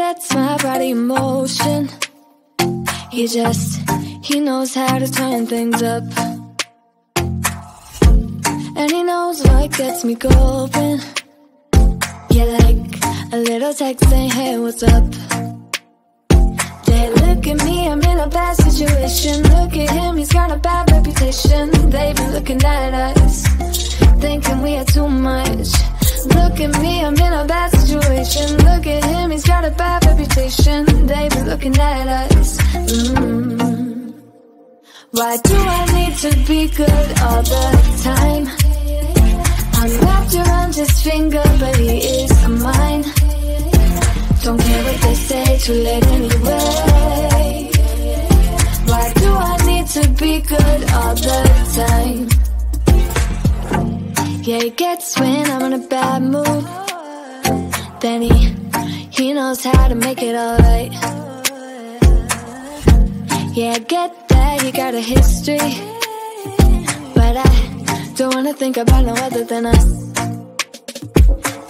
gets my body in motion. He knows how to turn things up. And he knows what gets me going. Yeah, like a little text saying, hey, what's up? Yeah, look at me, I'm in a bad situation. Look at him, he's got a bad reputation. They've been looking at us, thinking we had too much. Look at me, I'm in a bad situation. Look at him, he's got a bad reputation. They've been looking at us. Why do I need to be good all the time? I'm wrapped around his finger, but he is mine. Don't care what they say, too late anyway. Why do I need to be good all the time? Yeah, he gets when I'm in a bad mood. Then he knows how to make it alright. Yeah, I get that you got a history, but I don't wanna think about no other than us.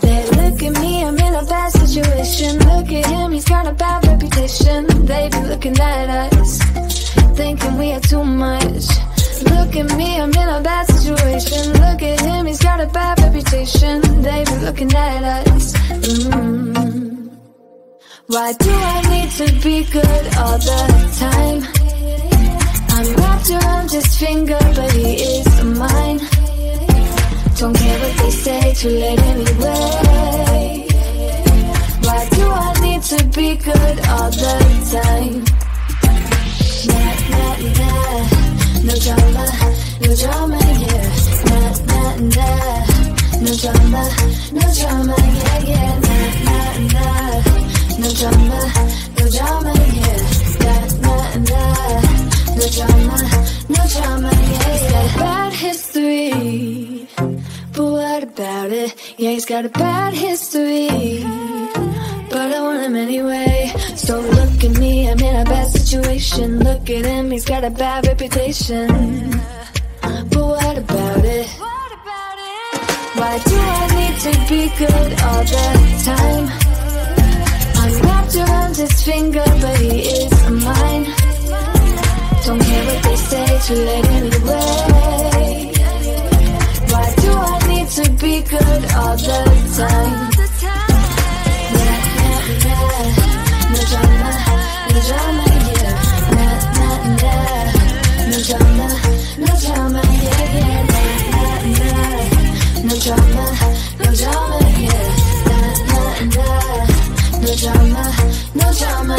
They look at me, I'm in a bad situation. Look at him, he's got a bad reputation. They be looking at us, thinking we had too much. Look at me, I'm in a bad situation. Look at him, he's got a bad reputation. They be looking at us. Why do I need to be good all the time? I'm wrapped around his finger, but he is mine. Don't care what they say, too late anyway. Why do I need to be good all the time? Nah, nah, nah. No drama, no drama, yeah. Nah, nah, nah. No drama, no drama, yeah, yeah. Nah, nah, nah. No drama, no drama, yeah. Nah, nah, nah. No drama, no drama, yeah, yeah. Bad history, but what about it? Yeah, he's got a bad history, but I want him anyway. So look at me, I'm in a bad situation. Look at him, he's got a bad reputation, but what about it? Why do I need to be good all the time? I'm wrapped around his finger, but he is mine. Don't care what they say, too late anyway. Why do I need to be good all the time? Nah, nah, nah. No drama, no drama, yeah. Nah, nah, nah. No drama, no drama, yeah, yeah. Nah, nah, nah. No drama, no drama, yeah. Nah, nah, nah. No drama, no drama,